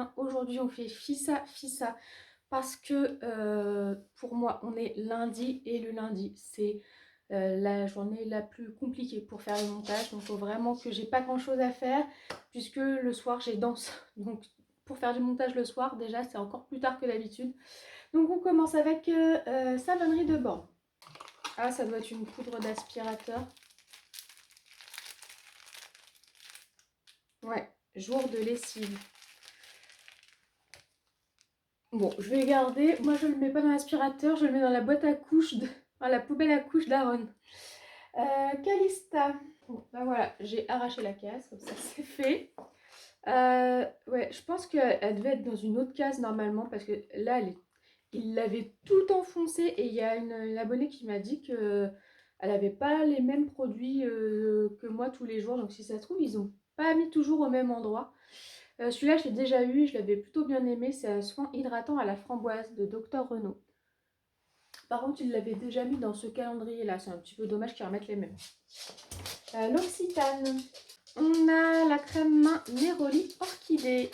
bien. Aujourd'hui, on fait Fissa Fissa parce que pour moi, on est lundi et le lundi, c'est la journée la plus compliquée pour faire le montage. Donc, il faut vraiment que j'ai pas grand-chose à faire puisque le soir, j'ai danse. Donc, pour faire du montage le soir, déjà, c'est encore plus tard que d'habitude. Donc, on commence avec savonnerie de borne. Ah, ça doit être une poudre d'aspirateur. Ouais, jour de lessive. Bon, je vais garder. Moi, je le mets pas dans l'aspirateur, je le mets dans la boîte à couches, dans la poubelle à couches d'Aaron. Calista. Bon, bah voilà, j'ai arraché la case, comme ça c'est fait. Ouais, je pense qu'elle devait être dans une autre case normalement, parce que là, il l'avait tout enfoncé et il y a une abonnée qui m'a dit que elle n'avait pas les mêmes produits que moi tous les jours. Donc si ça se trouve, ils ont pas mis toujours au même endroit. Celui-là, je l'ai déjà eu, je l'avais plutôt bien aimé. C'est un soin hydratant à la framboise de Dr Renaud. Par contre, il l'avait déjà mis dans ce calendrier-là. C'est un petit peu dommage qu'ils remettent les mêmes. L'Occitane. On a la crème main Neroli Orchidée.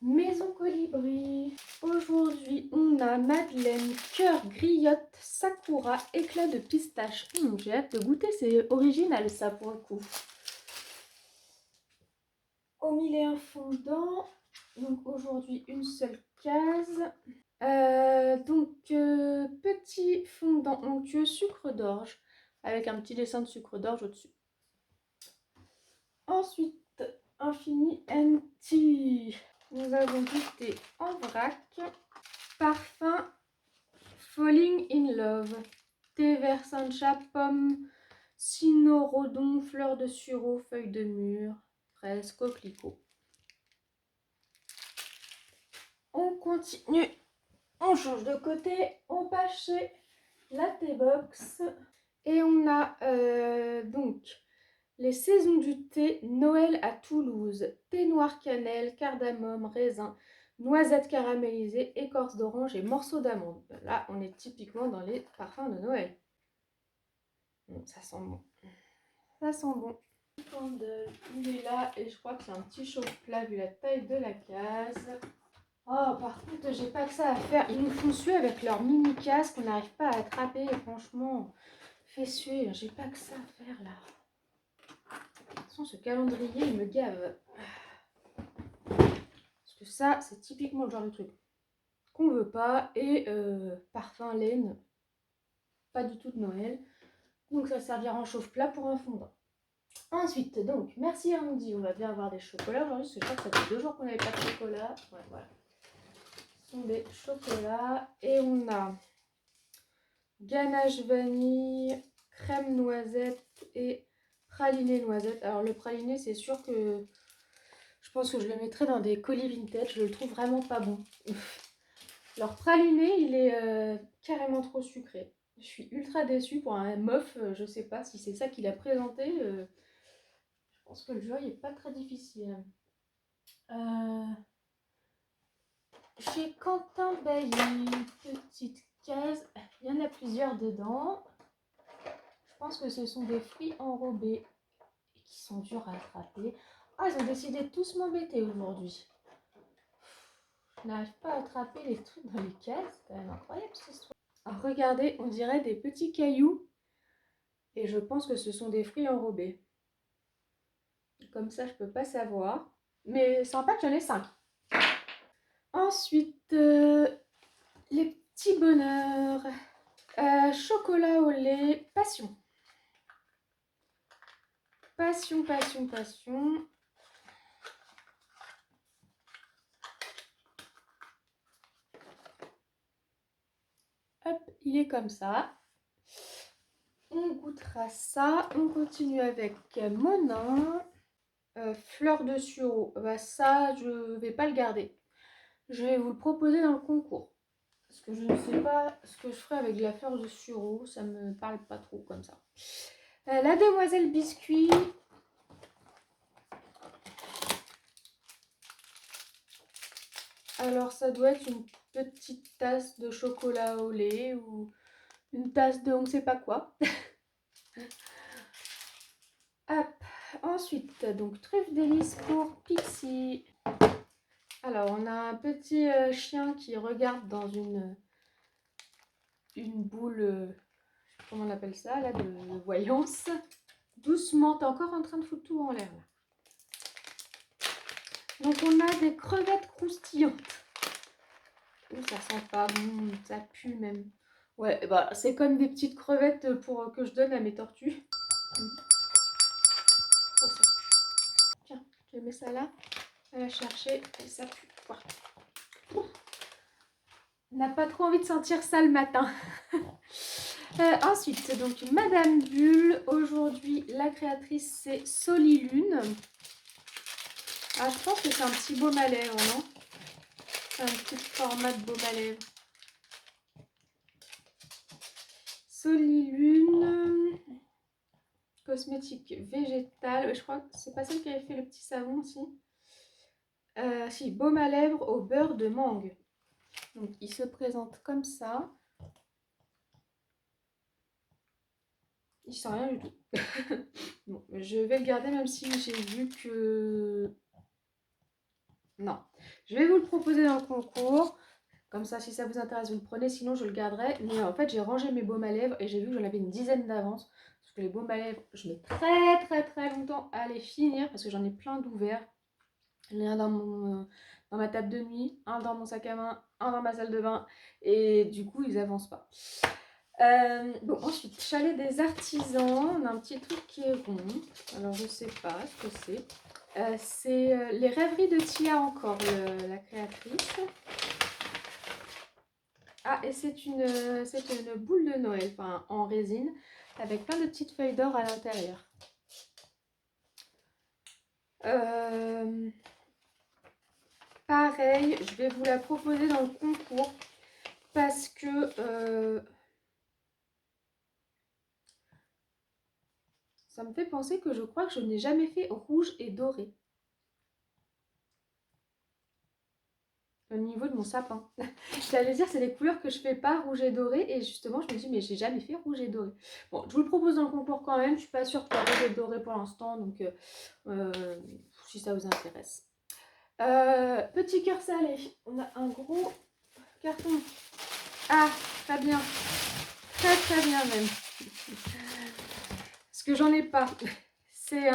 Maison Colibri. Aujourd'hui, on a Madeleine, cœur, griotte, sakura, éclat de pistache. J'ai hâte de goûter, c'est original ça pour le coup. Au milieu fondant. Donc aujourd'hui, une seule case. Petit fondant onctueux sucre d'orge avec un petit dessin de sucre d'orge au-dessus. Ensuite, Infini NT. Nous avons du thé en vrac. Parfum Falling in Love. Thé vert sancha, pomme, cynorhodon, fleur de sureau, feuille de mûre, fraise, coquelicot. On continue. On change de côté. On passe chez la T-Box. Et on a donc les saisons du thé, Noël à Toulouse, thé noir cannelle, cardamome, raisin, noisette caramélisée, écorce d'orange et morceaux d'amande. Là, on est typiquement dans les parfums de Noël. Ça sent bon. Ça sent bon. Il est là et je crois que c'est un petit chauffe-plat vu la taille de la case. Oh, par contre, j'ai pas que ça à faire. Ils nous font suer avec leur mini casque qu'on n'arrive pas à attraper. Franchement, fait suer. J'ai pas que ça à faire là. De toute façon, ce calendrier, il me gave. Parce que ça, c'est typiquement le genre de truc qu'on veut pas. Et parfum laine, pas du tout de Noël. Donc ça servira en chauffe-plat pour un fondant. Ensuite, donc, merci Andy. On va bien avoir des chocolats aujourd'hui. Parce que je crois que ça fait 2 jours qu'on n'avait pas de chocolat. Ouais, voilà. Ce sont des chocolats. Et on a ganache vanille, crème noisette et praliné noisette. Alors le praliné, c'est sûr que je pense que je le mettrai dans des colis vintage. Je le trouve vraiment pas bon. Alors praliné, il est carrément trop sucré. Je suis ultra déçue pour un meuf. Je sais pas si c'est ça qu'il a présenté. Je pense que le jeu est pas très difficile. Chez Quentin Bailly, petite case. Il y en a plusieurs dedans. Je pense que ce sont des fruits enrobés et qui sont durs à attraper. Ah, ils ont décidé de tous m'embêter aujourd'hui. Je n'arrive pas à attraper les trucs dans les cases. C'est quand même incroyable cette histoire. Alors, regardez, on dirait des petits cailloux. Et je pense que ce sont des fruits enrobés. Comme ça, je peux pas savoir. Mais sympa que j'en ai 5. Ensuite, les petits bonheurs. Chocolat au lait, passion. Passion, passion, passion. Hop, il est comme ça. On goûtera ça. On continue avec Monin. Fleur de sureau. Bah ça, je vais pas le garder. Je vais vous le proposer dans le concours. Parce que je ne sais pas ce que je ferai avec de la fleur de sureau. Ça me parle pas trop comme ça. La demoiselle biscuit. Alors ça doit être une petite tasse de chocolat au lait ou une tasse de on ne sait pas quoi. Hop. Ensuite, donc truffe délice pour Pixie. Alors, on a un petit chien qui regarde dans une boule, comment on appelle ça, là, de voyance. Doucement, t'es encore en train de foutre tout en l'air, là. Donc, on a des crevettes croustillantes. Ça sent pas bon, ça pue même. Ouais, bah, c'est comme des petites crevettes pour que je donne à mes tortues. Oh, ça pue. Tiens, je mets ça là. Elle va chercher et ça pue. Voilà. On n'a pas trop envie de sentir ça le matin. Ensuite, donc Madame Bulle. Aujourd'hui, la créatrice, c'est Solilune. Ah, je pense que c'est un petit baume à lèvres, non? C'est un petit format de baume à lèvres. Solilune. Cosmétique végétale. Je crois que c'est pas celle qui avait fait le petit savon aussi. Si, baume à lèvres au beurre de mangue. Donc, il se présente comme ça. Il sent rien du tout. Bon, je vais le garder même si j'ai vu que... Non. Je vais vous le proposer dans le concours. Comme ça, si ça vous intéresse, vous le prenez. Sinon, je le garderai. Mais en fait, j'ai rangé mes baumes à lèvres et j'ai vu que j'en avais une dizaine d'avance. Parce que les baumes à lèvres, je mets très longtemps à les finir. Parce que j'en ai plein d'ouverts. Un dans ma table de nuit, un dans mon sac à main, un dans ma salle de bain. Et du coup, ils avancent pas. Bon, ensuite, chalet des artisans. On a un petit truc qui est rond. Alors, je sais pas ce que c'est. C'est les rêveries de Tia encore, la créatrice. Ah, et c'est une boule de Noël, enfin en résine, avec plein de petites feuilles d'or à l'intérieur. Pareil, je vais vous la proposer dans le concours parce que ça me fait penser que je crois que je n'ai jamais fait rouge et doré au niveau de mon sapin. J'allais dire, c'est des couleurs que je fais pas, rouge et doré, et justement, je me dis, mais j'ai jamais fait rouge et doré. Bon, je vous le propose dans le concours quand même, je suis pas sûre pour rouge et doré pour l'instant, donc si ça vous intéresse. Petit cœur salé, on a un gros carton. Ah, très bien, très bien même. Parce que j'en ai pas. C'est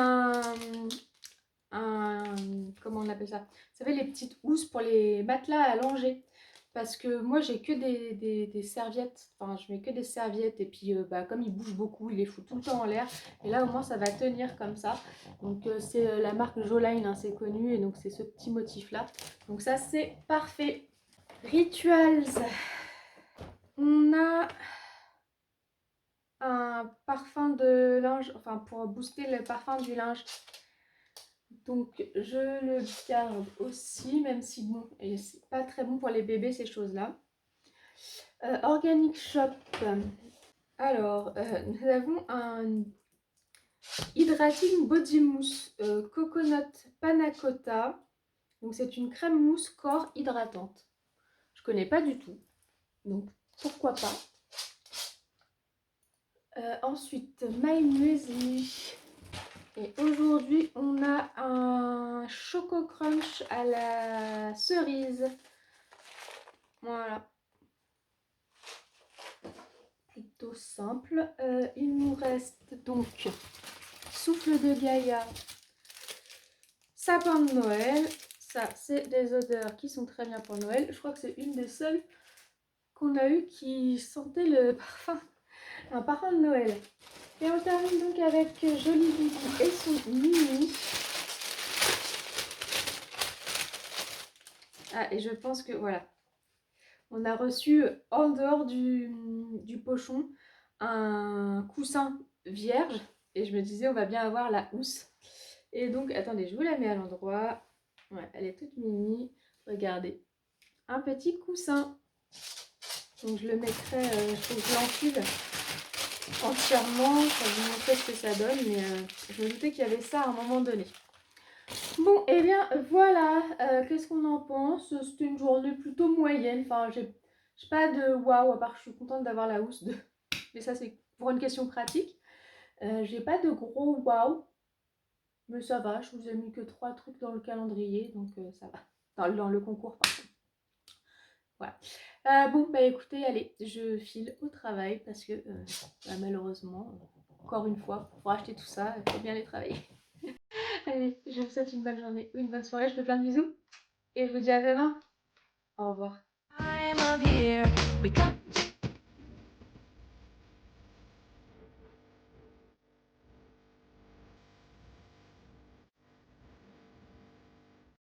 comment on appelle ça? Vous savez, les petites housses pour les matelas à langer. Parce que moi, j'ai que des serviettes. Enfin, je mets que des serviettes. Et puis, comme ils bougent beaucoup, ils les foutent tout le temps en l'air. Et là, au moins, ça va tenir comme ça. Donc, c'est la marque Joline, hein, c'est connu. Et donc, c'est ce petit motif-là. Donc, ça, c'est parfait. Rituals. On a un parfum de linge. Enfin, pour booster le parfum du linge. Donc je le garde aussi, même si bon, c'est pas très bon pour les bébés ces choses-là. Organic Shop. Alors, nous avons un Hydrating Body Mousse Coconut Panna Cotta. Donc c'est une crème mousse corps hydratante. Je connais pas du tout, donc pourquoi pas. Ensuite, My Muesli. Et aujourd'hui, on a un Choco Crunch à la cerise. Voilà. Plutôt simple. Il nous reste donc Souffle de Gaïa, Sapin de Noël. Ça, c'est des odeurs qui sont très bien pour Noël. Je crois que c'est une des seules qu'on a eu qui sentait le parfum, un parfum de Noël. Et on termine donc avec Jolie Bibi et son mini. Ah, et je pense que voilà, on a reçu en dehors du pochon un coussin vierge. Et je me disais, on va bien avoir la housse. Et donc, attendez, je vous la mets à l'endroit. Ouais, elle est toute mini. Regardez, un petit coussin. Donc, je le mettrai, il faut que je l'enfile entièrement. Je vais vous montrer ce que ça donne. Mais je me doutais qu'il y avait ça à un moment donné. Bon, et bien voilà, qu'est-ce qu'on en pense? C'était une journée plutôt moyenne. Enfin, j'ai pas de waouh, à part que je suis contente d'avoir la housse de. Mais ça, c'est pour une question pratique. J'ai pas de gros waouh. Mais ça va, je vous ai mis que 3 trucs dans le calendrier, donc ça va. Dans le concours, pardon. Voilà. Bon, bah écoutez, allez, je file au travail parce que bah, malheureusement, encore une fois, pour acheter tout ça, il faut bien aller travailler. Allez, je vous souhaite une bonne journée ou une bonne soirée, je vous fais plein de bisous et je vous dis à demain. Au revoir.